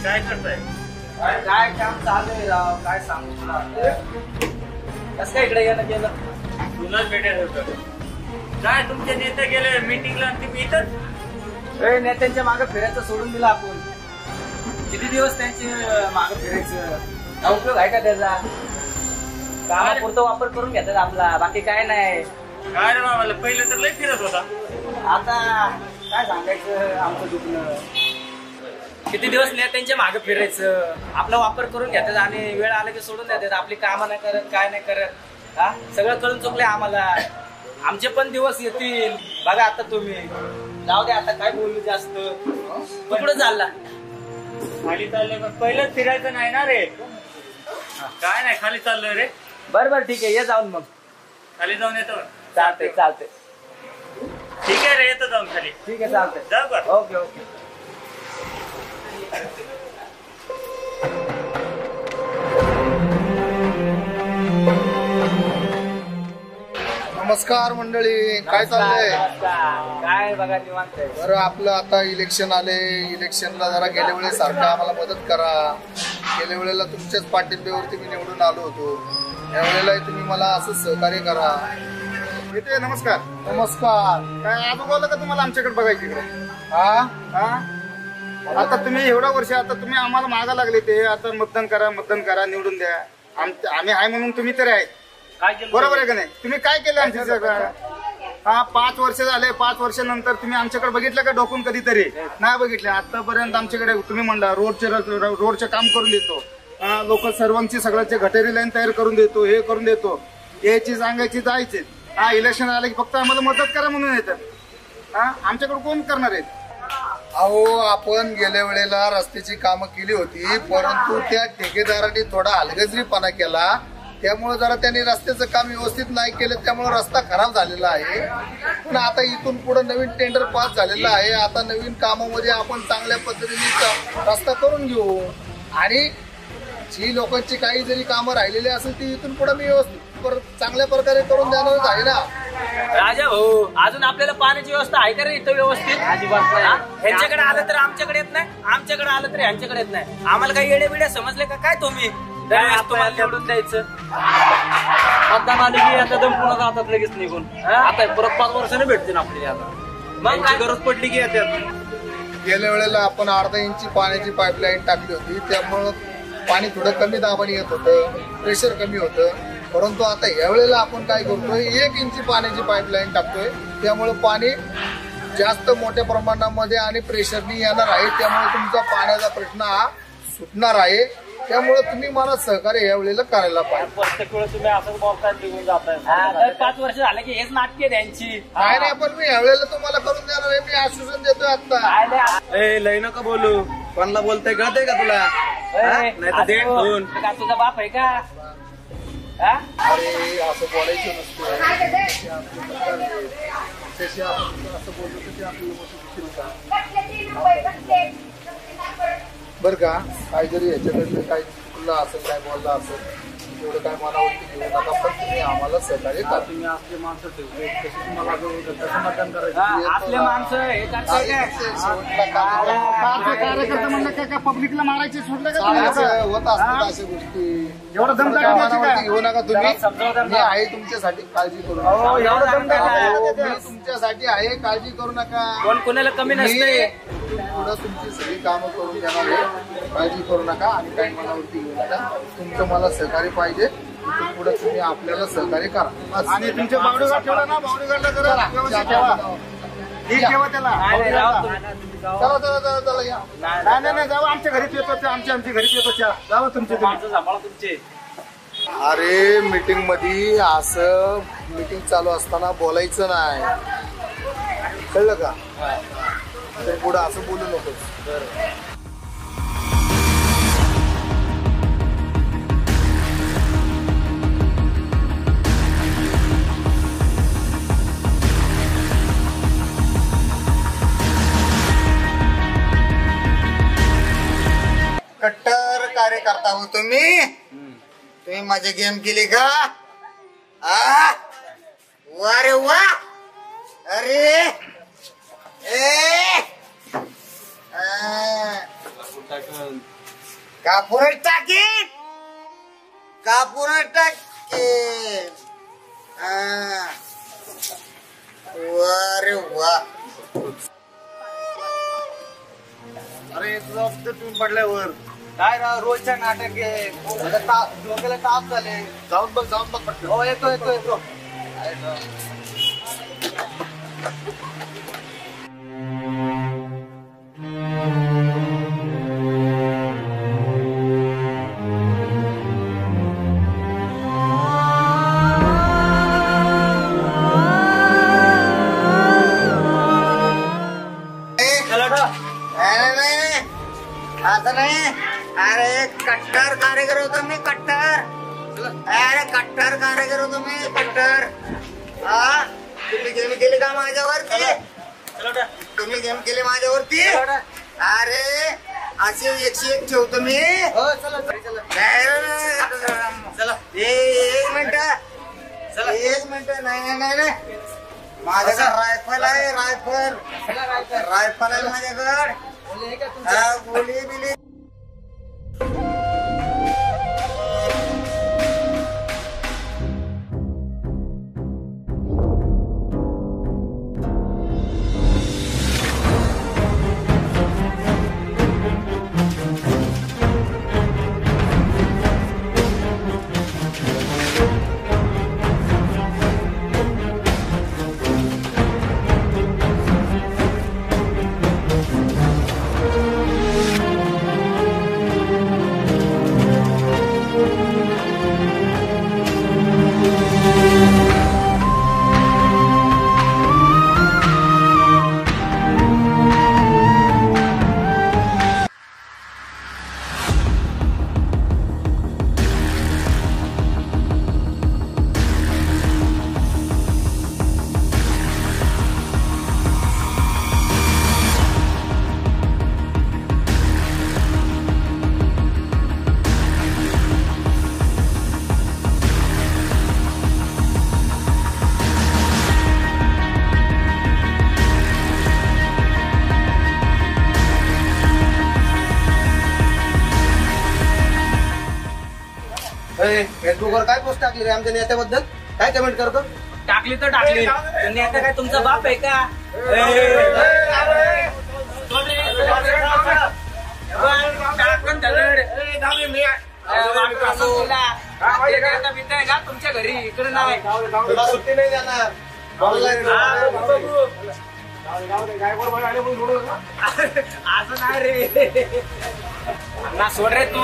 काय करताय? काय काम चालू आहे राव, काय सांगू तुला. कसं काय इकडे येणं गेलं? तुलाच भेटायचं होतं. काय तुमचे नेते गेले मीटिंगला आणि तुम्ही इथंच? नेत्यांच्या मागे फिरायचं सोडून दिलं आपण. किती दिवस त्यांचे मागे फिरायचं? काय उपयोग आहे का त्याचा? कामापुरतं वापर करून घेतात आपला, बाकी काय नाही. काय रे बाबा, पहिलं तर लय फिरत होता. आता काय सांगायचं आमचं दुखणं. किती दिवस नेत्यांच्या मागे फिरायचं, आपला वापर करून घेतात आणि वेळ आला की सोडून देतात. आपली कामं नाही करत, काय नाही करत. हा सगळं कळून चुकले आम्हाला. आमचे पण दिवस येतील बघा. आता तुम्ही जाऊ दे, आता काय बोलू जास्त. कुठं चालला? खाली चाललंय, पण पहिलंच फिरायचं नाही ना रे. काय नाही, खाली चाललोय रे. बरं ठीक आहे, ये जाऊन मग. खाली जाऊन येतो. चालतंय चालतंय. ठीक आहे रे, येतो जाऊन खाली. ठीक आहे चालतंय. जाऊ का? Okay okay. नमस्कार मंडळी, काय चाललंय? काय बघा निवांत आहे. बरं, आपलं आता इलेक्शन आले. इलेक्शनला जरा गेल्या वेळेस सारखं आम्हाला मदत करा. गेल्या वेळेला तुमच्याच पाठिंब्यावरती मी निवडून आलो होतो. यावेळेला तुम्ही मला असं सहकार्य करा. येते. नमस्कार. नमस्कार. काय आज बोललं का तुम्हाला आमच्याकडे बघायची इकडे? हा, आता तुम्ही एवढा वर्ष आता तुम्ही आम्हाला मागा लागले ते आता मतदान करा निवडून द्या. आम्ही आहे म्हणून तुम्ही तरी आहे. काय केलं? बरोबर आहे का नाही? तुम्ही काय केलं आमच्या? 5 वर्ष झाले. 5 वर्षानंतर तुम्ही आमच्याकडे बघितलं का डोकून कधीतरी? नाही बघितले आतापर्यंत. आमच्याकडे तुम्ही म्हणला रोडचे काम करून देतो, लोक सर्वांची सगळ्याचे गटारी लाईन तयार करून देतो, हे करून देतो. यायची सांगायची जायचे. इलेक्शन आले की फक्त आम्हाला मदत करा म्हणून येतात. आमच्याकडे कोण करणार आहेत? अहो, आपण गेल्या वेळेला रस्त्याची कामं केली होती, परंतु त्या ठेकेदारांनी थोडा हलगर्जीपणा केला. त्यामुळे जरा त्यांनी रस्त्याचं काम व्यवस्थित नाही केलं, त्यामुळे रस्ता खराब झालेला आहे. पण आता इथून पुढे नवीन टेंडर पास झालेलं आहे. आता नवीन कामामध्ये आपण चांगल्या पद्धतीने रस्ता करून घेऊ आणि जी लोकांची काही जरी कामं राहिलेली असेल ती इथून पुढे मी व्यवस्थित चांगल्या प्रकारे करून देणारच आहे ना. राजा भाऊ, अजून आपल्याला पाण्याची व्यवस्था आहे का रे इथं व्यवस्थित? ह्यांच्याकडे आलं तर आमच्याकडे येत नाही, आमच्याकडे आलं तर ह्यांच्याकडे येत नाही. आम्हाला काही येडे बिडे समजले का काय तुम्ही? तुम्हाला निवडून द्यायचं, मतदान आले की आता दमपूर्ण जातात लगेच निघून. आता परत 5 वर्षाने भेटतील आपल्याला. आता मग काय गरज पडली की येतात. गेल्या वेळेला आपण अर्धा इंची पाण्याची पाईपलाईन टाकली होती, त्यामुळं पाणी थोडं कमी दाबाने येत होतं, प्रेशर कमी होतं. परंतु आता यावेळेला आपण काय करतोय, 1 इंची पाण्याची पाईपलाईन टाकतोय, त्यामुळे पाणी जास्त मोठ्या प्रमाणामध्ये आणि प्रेशरनी येणार आहे. त्यामुळे तुमचा पाण्याचा प्रश्न हा सुटणार आहे. त्यामुळे तुम्ही मला सहकार्य यावेळेला करायला पाहिजे. प्रत्येक वेळेस तुम्ही असंच बोलताय, निघून जाताय. 5 वर्ष झाले की हेच नाटके त्यांची. नाही, पण मी यावेळेला तुम्हाला करून देणार आहे. मी आश्वासन देतोय आता. लय नका बोलू. कोणाला बोलताय, कळतंय का तुला? नाही तर दे ठेवून. तुझा बाप आहे का? अरे, असं बोलायचं नसतं. असं बोललो तर ते आपल्याला बरं का. काय जरी ह्याच्याकडलं काही चुकलं असेल, काय बोललं असेल, एवढं काय मनावरती घेऊ नका. पण तुम्ही आम्हाला सहकार्य करा. तुम्ही असले माणसं ठेवले, तसे तुम्हाला कसं मतदान करायचं? आपले माणसं हे करताय कार्यकर्ता म्हणलं काय पब्लिकला मारायचे सोडलं का? होत असतात अशा गोष्टी. एवढं दम मनावरती घेऊ नका तुम्ही. मी आहे तुमच्यासाठी, काळजी करू नका. मी तुमच्यासाठी आहे, काळजी करू नका. कोण कोणाला कमी नसते. पुढं तुमची सगळी कामं करून देणार आहे, काळजी करू नका आणि काही मनावरती घेऊ नका. तुमचं मला सहकार्य पाहिजे. पुढे तुम्ही आपल्याला सहकार्य करा. आणि तुमच्या बावडीगाड ठेवला ना, बावडीगाडला जरा व्यवस्थित ठेवा. ठीक ठेवा त्याला. चला या. नाही जाऊ, आमच्या घरीच येतो. आमच्या घरीच येतो. जाऊ तुमचे माणसं सांभाळा तुमचे. अरे, मीटिंग मध्ये असं मीटिंग चालू असताना बोलायचं नाही, कळलं का? पुढे असं बोलू नकोस. कट्टर कार्यकर्ता हो तुम्ही माझी गेम केली का? वा रे वा. अरे कापूरच टाकेन कापूरच टाकेन वा रे वा अरे तुझा तुम्ही पडल्यावर काय राव रोजच्या नाटक आहे डोक्याला ताप झाले जाऊन बघ पटकन हो येतो असं नाही अरे कट्टर कारीगर होतो मी कट्टर कारीगर होतो मी कट्टर हा तुम्ही गेम केली का माझ्यावरती तुम्ही गेम केली माझ्यावरती अरे असे 101 ठेवतो मी एक मिनिट नाही माझ्याकडे रायफल आहे रायफल आहे माझ्याकडे गोली बिली फेसबुकवर काय पोस्ट टाकली रे आमच्या नेत्याबद्दल काय कमेंट करतो टाकली तर टाकली नेता काय तुमचा बाप आहे का तुमच्या घरी इकडे नाही सुट्टी नाही देणार असं नाही रे ना सोड रे तू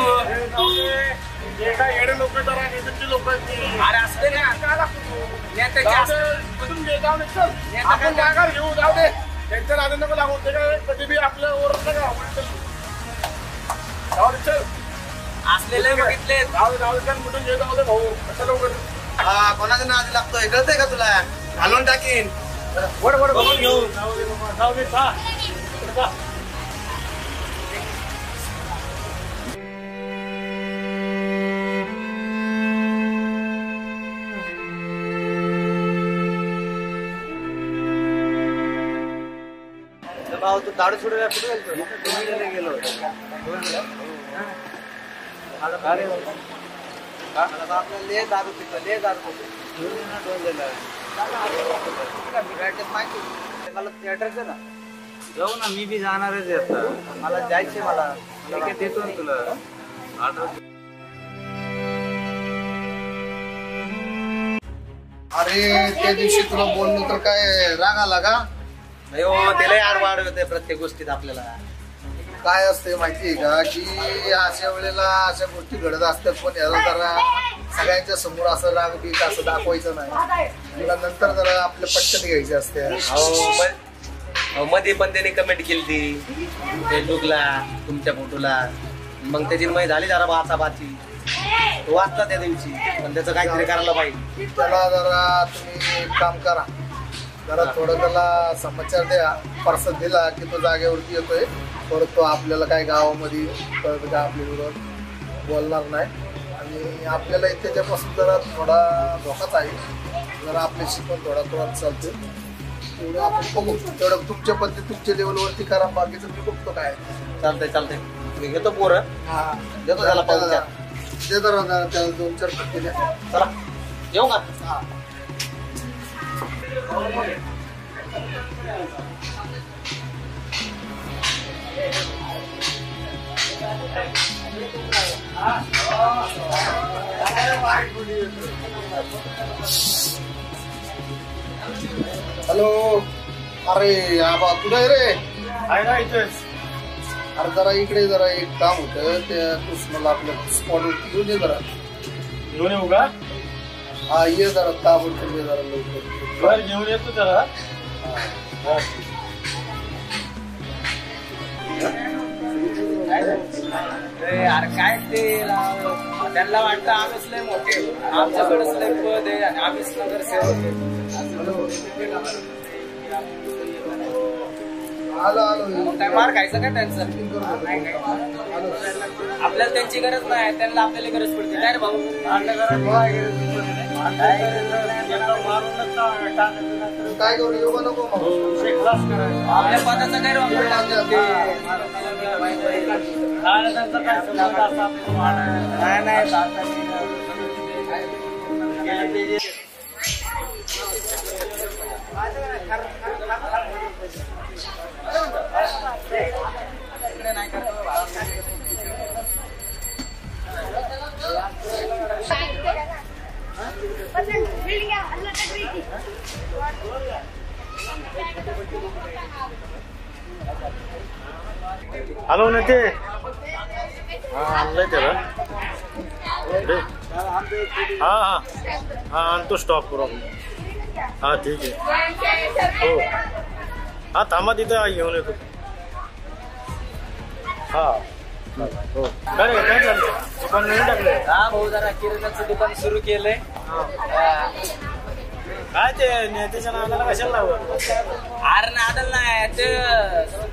लोक लोक अरे असते ना आपण जागा घेऊ जाऊ दे त्यांच्या नादी नको लागू ते काय कधी बी आपल्या ओरडलं का असलेले बघितले जाऊ दे कुठून घे जाऊ दे भाऊ कसं लवकर हा कोणाच्या नादी लागतोय कळतंय का तुला घालून टाकीन वड बघून घेऊ जाऊ दे भाऊ तू दारू सोडूया कुठे गेलो ले दारू मला थिएटरचं ना जाऊ ना मी बी जाणारच आहे आता मला जायचंय मला देतो ना तुला अरे त्या दिवशी तुला बोललो तर काय राग आला का त्याला आडवाड होते प्रत्येक गोष्टीत आपल्याला काय असते माहितीये का की अशा वेळेला अशा गोष्टी घडत असतात पण याला जरा सगळ्यांच्या समोर असं राग बीक असं दाखवायचं नाही तुला नंतर जरा आपल्या पटकन घ्यायचे असते मध्ये पण त्याने कमेंट केली ती फेसबुकला तुमच्या फोटोला मग त्याची माहिती झाली जरा बाचाबाची तो वाचला त्या दिवशी पण त्याचं काहीतरी करायला पाहिजे त्याला जरा तुम्ही एक काम करा जरा थोडं त्याला समाचार द्या पर्सन दिला की तो जागेवरती येतोय परत तो आपल्याला काय गावामध्ये परत काय आपल्या विरोधात बोलणार नाही आणि आपल्याला त्याच्यापासून जरा थोडा धोकाच आहे जरा आपल्याशी पण थोडा चालतो तेवढं आपण बघू तेवढं तुमच्या पद्धती तुमच्या लेवलवरती करा बाकीचं मी बघतो काय चालतंय मी घेतो पोरं देतो त्याला पाहून द्या. दे जरा त्याला 2-4 फटके द्या. चला येऊ का? हॅलो. अरे आबा कुठे आहे रे? आहे ना इथेच. अरे जरा इकडे जरा एक काम होतं त्या कृष्णाला आपल्या स्पॉटवरती घेऊन ये जरा. घेऊन येऊ का? हा ये जरा ताबडतोब ये जरा लवकर. बर घेऊन येतो जरा. अरे काय ते त्यांना वाटतं आम्हीच लय मोठे, आमच्याकडेच लय पद आहे आणि आम्हीच नगरसेवक आहे. आलो आलो. मग काय मार खायचं का त्यांचं? आपल्याला त्यांची गरज नाही, त्यांना आपल्याला गरज पडते. काय रे भाऊ? काय करू येऊ का नको मग? आपल्या पदाचा काय नाही. हॅलो नेते. हा आणलंय त्याला. हा हा हा आणतो स्टॉप करून. हा ठीक आहे. हो हा थांबा तिथं घेऊन येतो. हा हो. काय झालं? दुकान नाही टाकलं? हा भाऊ जरा किराणाचं दुकान सुरू केलंय. काय ते नेत्याच्या नावाला कशाला लावलं? अरे नादल नाही ते,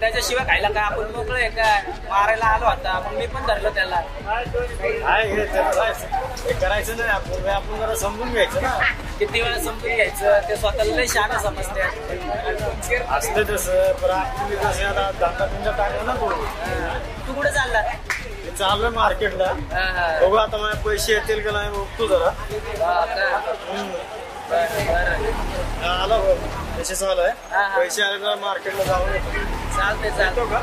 त्याच्याशिवाय खायला काय आपण मोकळं आहे का? मारायला आलो होता मग मी पण धरलं त्याला. काय हे करायचं नाही. आपण जरा समजून घ्यायचं ना. किती वेळा समजून घ्यायचं? ते स्वतःला लय शहाणं समजते. असतं तसं पण आपण कसं आता धंदा तुमच्या टाकला ना तू. तू कुठे चालला? चाललोय मार्केटला. बघू आता माझे पैसे येतील का नाही बघतो जरा. आला पैसे चालू आहे. पैसे आले तर मार्केटला जाऊन येतो. चालते चालतो का?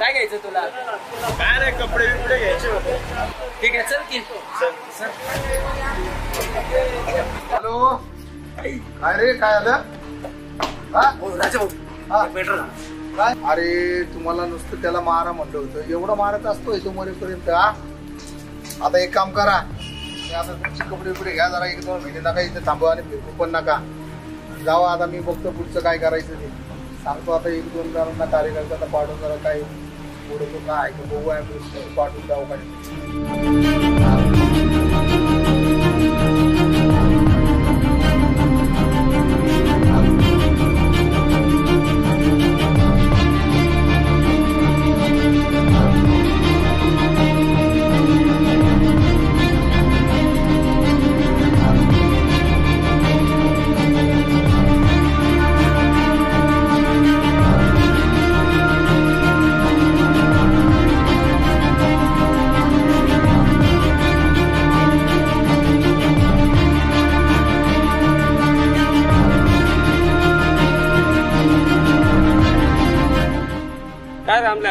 काय घ्यायचं तुला? काय नाही कपडे बिपडे घ्यायचे होते. ठीक आहे चल की. हॅलो. काय रे काय आलं? काय? अरे तुम्हाला नुसतं त्याला मारा म्हटलं होतं. एवढं मारत असतोय तो मरेपर्यंत. आता एक काम करा, आता तुमचे कपडे बिपडे घ्या जरा 1-2 महिने नका इथे थांबवा आणि फिरू पण नका. जावा आता मी बघतो पुढचं काय करायचं ते सांगतो. आता 1-2 जणांना कार्यकर्त्यांना पाठवून जरा काय पुढे तो काय बघू आहे पाठवून जाऊ काय.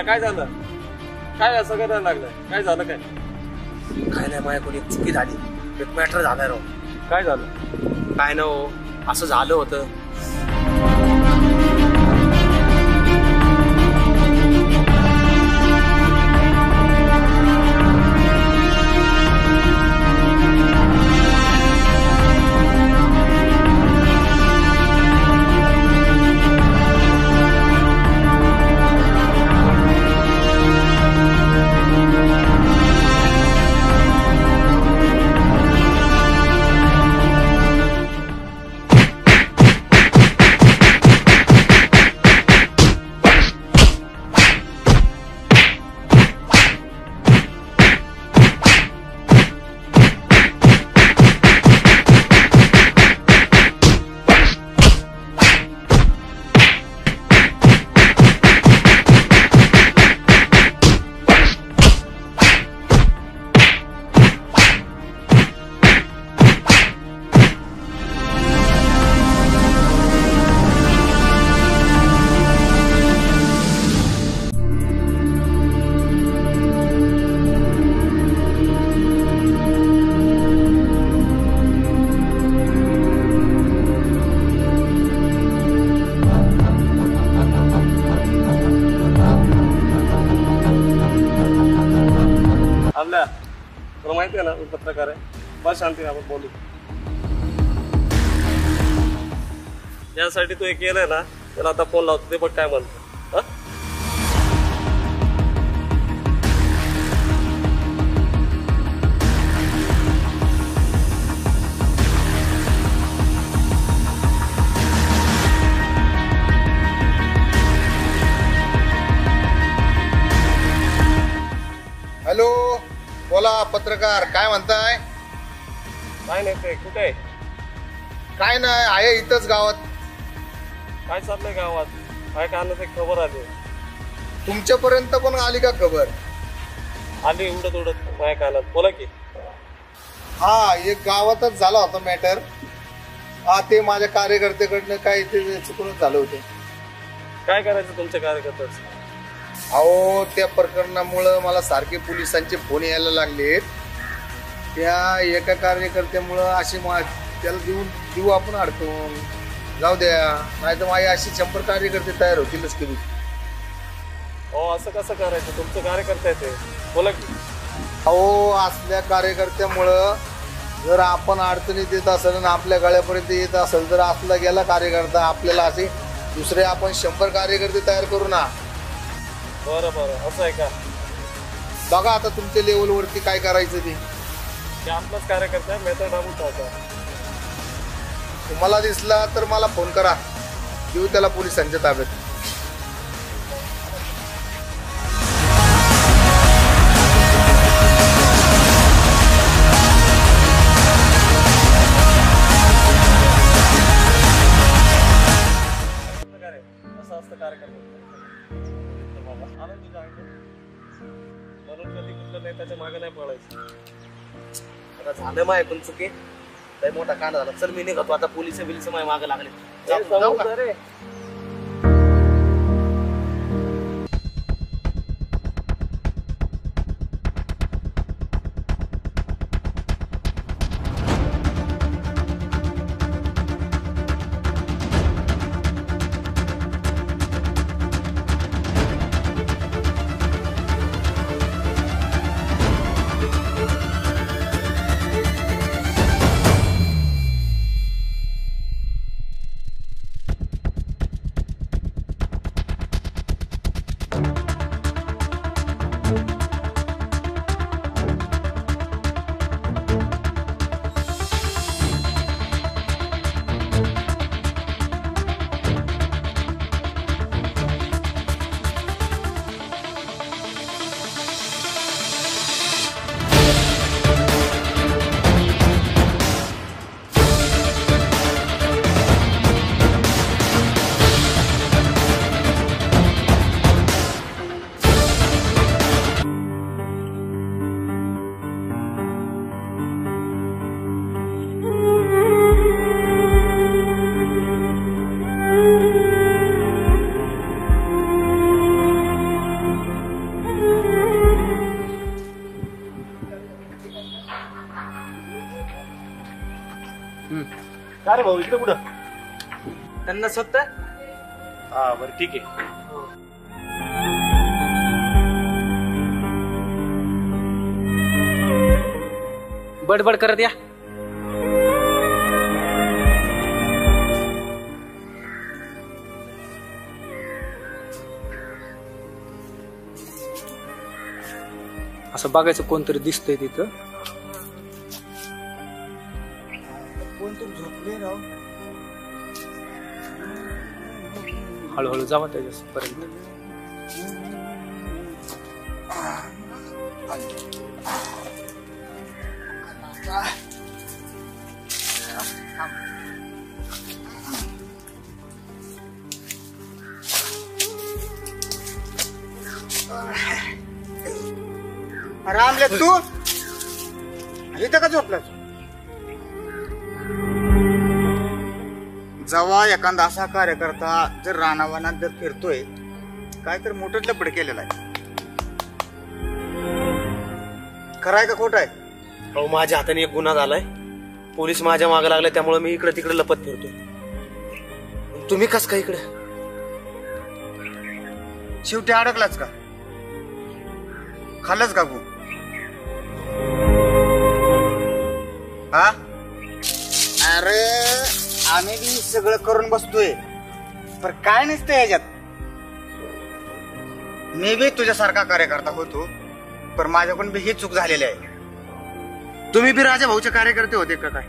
काय झालं? काय असं करायला लागलं? काय झालं? काय नाही माझ्याकडून एक चुकी झाली. एक मॅटर झालाय राव. काय झालं? काय ना हो असं झालं होतं. बसा, मी पत्रकार आहे, बस शांती आपण बोलू. यासाठी तू एक केलंय ना, त्याला आता फोन लावतो, ते बघ काय म्हणतो. हॅलो, बोला पत्रकार, काय म्हणताय? काय नाही, ते कुठे आहे? काय नाही, आहे इथंच गावात. काय चाललंय गावात? काय कानात एक खबर आली. तुमच्यापर्यंत पण आली का खबर? आली उडत उडत माझ्या कानात. बोला की. हा, एक गावातच झाला होता मॅटर. हा, ते माझ्या कार्यकर्त्याकडनं काय ते चुकूनच झालं होतं. काय करायचं तुमच्या कार्यकर्त्याचं? अहो, त्या प्रकरणामुळं मला सारखे पोलिसांचे फोन यायला लागलेत. त्या एका कार्यकर्त्यामुळं अशी त्याला देऊ आपण अडकून. जाऊ द्या, नाही तर माझी अशी 100 कार्यकर्ते तयार होतीलच की. हो, असं कसं करायचं? तुमचं कार्यकर्ते आहे ते. बोला की. अहो, असल्या कार्यकर्त्यामुळं जर आपण अडचणीत येत असेल आणि आपल्या गळ्यापर्यंत येत असेल तर असला गेला कार्यकर्ता, आपल्याला असे दुसरे आपण 100 कार्यकर्ते तयार करू ना. बरं बरं, असं आहे का? बघा आता तुमच्या लेवलवरती काय करायचं ते. आपलाच कार्यकर्ता आहे, मेथड टाकून टाका. तुम्हाला दिसला तर मला फोन करा, देऊ त्याला पोलिसांच्या ताब्यात. असं असतं कार्यकर्ता. म्हणून कधी कुठल्या नेत्याच्या मागे नाही पळायचं. आता झालं माय ऐकून चुकी, लय मोठा कांड झाला. चल मी निघतो आता, पोलिस माझ्या मागे लागले. जाऊ का? काय रे भाऊ, इकडे कुठं? त्यांना स्वतः. हा बरं, ठीक आहे. बडबड करत या. असं बघायचं कोणतरी दिसतंय तिथं. कोणतरी झोपले राव. हळूहळू जावा त्याच्यापर्यंत. रामले तू इथं का झोपलास? जेव्हा एखादा असा कार्यकर्ता जर रानावनात जर फिरतोय, काय तर मोठं लपड केलेलं आहे. खरं आहे का खोट आहे? अहो, माझ्या हाताने एक गुन्हा झालाय. पोलीस माझ्या मागे लागले, त्यामुळे मी इकडे तिकडे लपत फिरतोय. तुम्ही कस काय इकडे? शेवटी अडकलाच का? खाल्लंच का गो? हा अरे आम्ही बी सगळं करून बसतोय पण काय नसतं याच्यात. मी बी तुझ्यासारखा कार्यकर्ता होतो पण माझ्याकडून बी ही चूक झालेली आहे. तुम्ही बी राजा भाऊचे कार्यकर्ते होते का काय?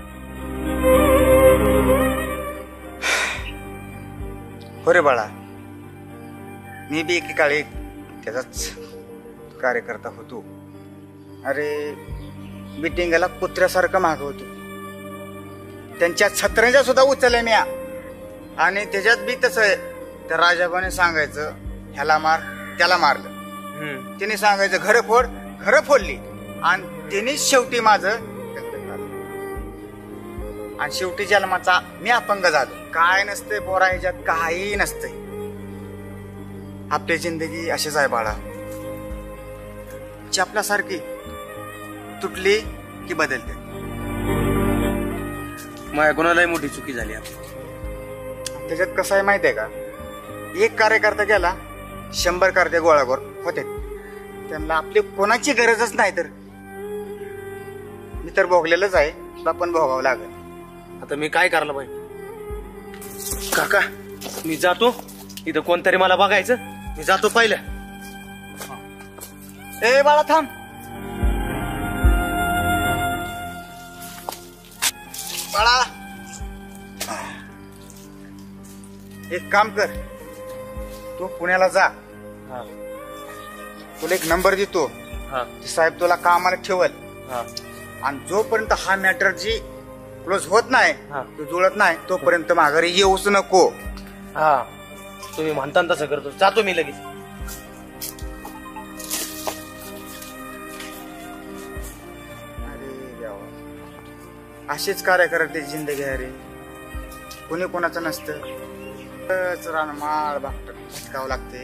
हो रे बाळा, मी बी एकेकाळी त्याचाच कार्यकर्ता होतो. अरे मिटिंगला कुत्र्यासारखं माग होतो. त्यांच्या छत्र्याच्या सुद्धा उचलल्या म्या. आणि त्याच्यात बी तसं आहे, त्या राजाबाने सांगायचं ह्याला मार त्याला मारलं. तिने सांगायचं घरं फोड, घरं फोडली. आणि तिने शेवटी माझं आणि शेवटी जन्माचा मी अपंग झालो. काय नसतंय पोरा ह्याच्यात, काही नसतंय. आपली जिंदगी अशीच आहे बाळा, चपलासारखी तुटली की बदलते. माझ्या कोणालाही मोठी चुकी झाली. त्याच्यात कसं आहे माहिती आहे का, एक कार्यकर्ता गेला 100 कार्य गोळागोर होते. त्यांना आपली कोणाची गरजच नाही. तर मी तर भोगलेलंच आहे, आपण भोगावं लागेल. आता मी काय करायला पाहिजे? काका मी जातो, इथं कोणतरी मला बघायचं. मी जातो पहिलं. ए बाळा थांब. बाळा एक काम कर, तू पुण्याला जा. तुला एक नंबर देतो, साहेब तुला कामाला ठेवल. आणि जोपर्यंत हा मॅटर जी क्लोज होत नाही, तो जुळत नाही, तोपर्यंत माघारी येऊच नको. हा तुम्ही म्हणता तसं करतो. जातो मी लगेच. अरे देवा, अशीच कार्यकर्ते जिंदगी आहे रे. कोणी कोणाचं नसतं. रानमाळ भागट भटकावं लागते.